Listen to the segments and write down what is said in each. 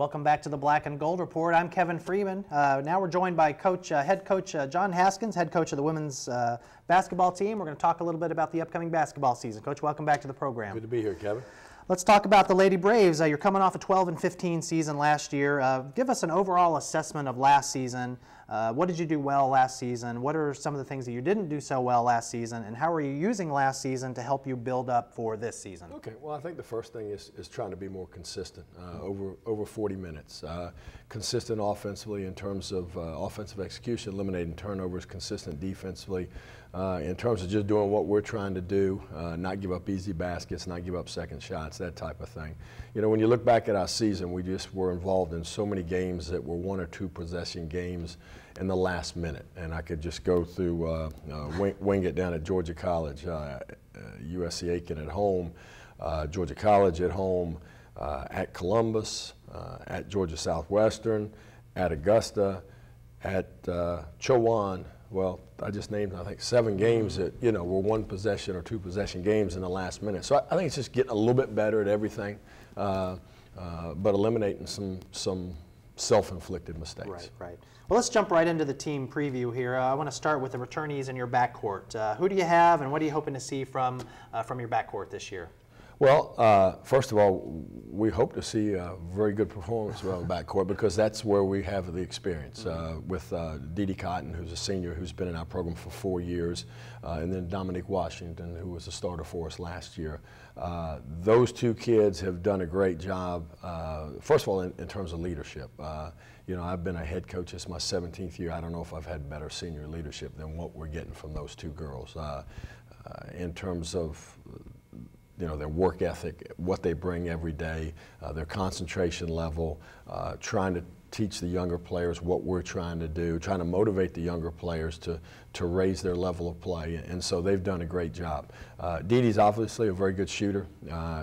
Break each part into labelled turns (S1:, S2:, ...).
S1: Welcome back to the Black and Gold Report. I'm Kevin Freeman. Now we're joined by head coach John Haskins, head coach of the women's basketball team. We're going to talk a little bit about the upcoming basketball season. Coach, welcome back to the program.
S2: Good to be here, Kevin.
S1: Let's talk about the Lady Braves. You're coming off a 12-15 season last year. Give us an overall assessment of last season. What did you do well last season? What are some of the things that you didn't do so well last season? And how are you using last season to help you build up for this season?
S2: Okay, well, I think the first thing is trying to be more consistent over 40 minutes. Consistent offensively in terms of offensive execution, eliminating turnovers, consistent defensively in terms of just doing what we're trying to do, not give up easy baskets, not give up second shots, that type of thing. You know, when you look back at our season, we just were involved in so many games that were 1 or 2 possession games in the last minute. And I could just go through, wing it down at Georgia College, USC Aiken at home, Georgia College at home, at Columbus, at Georgia Southwestern, at Augusta, at Chowan. Well, I just named, I think, 7 games that, you know, were 1 possession or 2 possession games in the last minute. So I think it's just getting a little bit better at everything, but eliminating some self-inflicted mistakes.
S1: Right, right. Well, let's jump right into the team preview here. I want to start with the returnees in your backcourt. Who do you have, and what are you hoping to see from your backcourt this year?
S2: Well, first of all, we hope to see a very good performance around the backcourt because that's where we have the experience with Dee Cotton, who's a senior, who's been in our program for 4 years, and then Dominique Washington, who was a starter for us last year. Those 2 kids have done a great job, first of all, in terms of leadership. You know, I've been a head coach. It's my 17th year. I don't know if I've had better senior leadership than what we're getting from those 2 girls in terms of you know, their work ethic, what they bring every day, their concentration level, trying to teach the younger players what we're trying to do, trying to motivate the younger players to raise their level of play, and so they've done a great job. Dee Dee's obviously a very good shooter.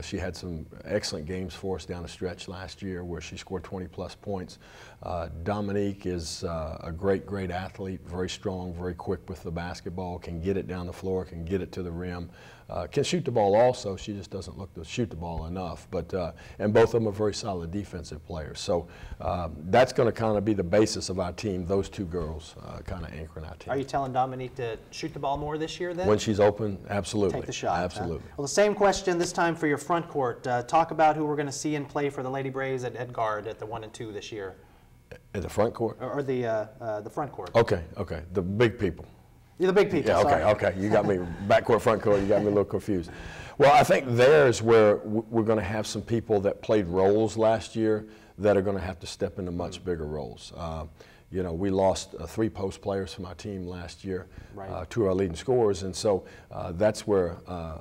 S2: She had some excellent games for us down the stretch last year where she scored 20-plus points. Dominique is a great athlete, very strong, very quick with the basketball, can get it down the floor, can get it to the rim, can shoot the ball also. She just doesn't look to shoot the ball enough. But and both of them are very solid defensive players. So that's going to kind of be the basis of our team, those 2 girls kind of anchoring our team.
S1: Are you telling Dominique to shoot the ball more this year then?
S2: When she's open, absolutely.
S1: Take the shot.
S2: Absolutely.
S1: Huh? Well, the same question this time for your front court. Talk about who we're going to see in play for the Lady Braves at guard at the 1 and 2 this year.
S2: At the front court?
S1: Or the front court.
S2: Okay, the big people.
S1: You're the big people.
S2: Yeah, okay. You got me backcourt, front court. You got me a little confused. Well, I think there's where we're going to have some people that played roles last year that are going to have to step into much bigger roles. You know, we lost 3 post players from our team last year, right. 2 of our leading scorers, and so that's where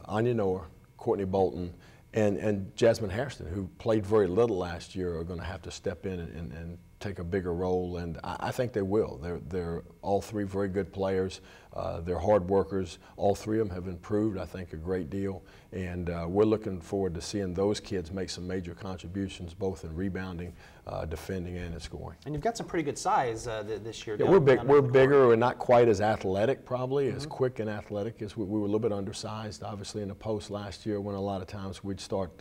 S2: Anya Noah, Courtney Bolton, and Jasmine Hairston, who played very little last year, are going to have to step in and take a bigger role, and I think they will. They're all 3 very good players. They're hard workers. All 3 of them have improved, I think, a great deal, and we're looking forward to seeing those kids make some major contributions, both in rebounding, defending, and in scoring.
S1: And you've got some pretty good size this year.
S2: Yeah, we're bigger. We're not quite as athletic, probably, as quick and athletic as we were a little bit undersized, obviously, in the post last year when a lot of times we'd start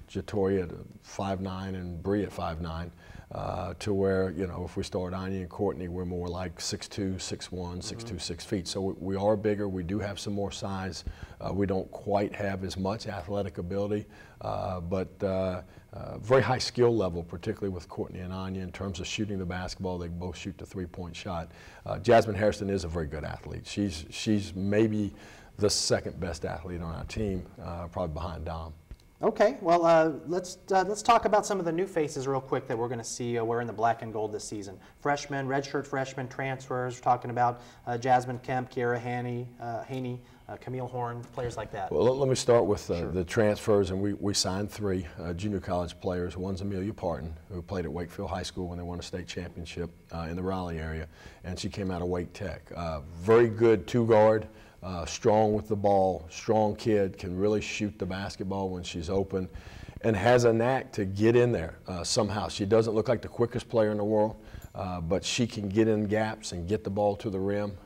S2: Jatoria at 5'9" and Bree at 5'9", to where, you know, if we start Anya and Courtney, we're more like 6'2", 6'1", 6'2", 6 feet. So we are bigger. We do have some more size. We don't quite have as much athletic ability, but very high skill level, particularly with Courtney and Anya in terms of shooting the basketball. They both shoot the 3-point shot. Jasmine Hairston is a very good athlete. She's maybe the 2nd best athlete on our team, probably behind Dom.
S1: Okay, well, let's talk about some of the new faces real quick that we're going to see wearing the black and gold this season. Freshmen, redshirt freshmen, transfers. We're talking about Jasmine Kemp, Kiera Haney, Camille Horn, players like that.
S2: Well, let me start with the transfers, and we signed 3 junior college players. One's Amelia Parton, who played at Wakefield High School when they won a state championship in the Raleigh area, and she came out of Wake Tech. Very good 2-guard. Strong with the ball, strong kid, can really shoot the basketball when she's open, and has a knack to get in there somehow. She doesn't look like the quickest player in the world, but she can get in gaps and get the ball to the rim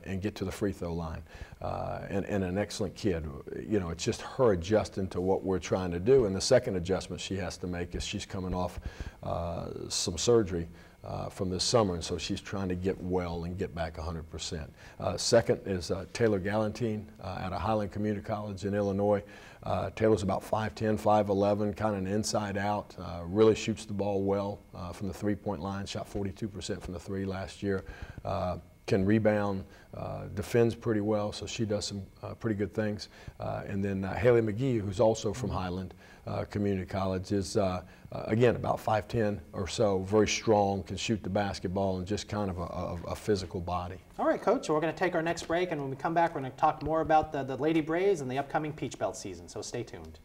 S2: and get to the free throw line. And an excellent kid. You know, it's just her adjusting to what we're trying to do. And the second adjustment she has to make is she's coming off some surgery from this summer, and so she's trying to get well and get back 100%. Second is Taylor Galantine out of Highland Community College in Illinois. Taylor's about 5'10", 5'11", kind of an inside out, really shoots the ball well from the three-point line, shot 42% from the three last year. Can rebound, defends pretty well, so she does some pretty good things. And then Haley McGee, who's also from Highland Community College, is again about 5'10" or so, very strong, can shoot the basketball, and just kind of a physical body.
S1: All right, Coach, so we're going to take our next break, and when we come back, we're going to talk more about the Lady Braves and the upcoming Peach Belt season, so stay tuned.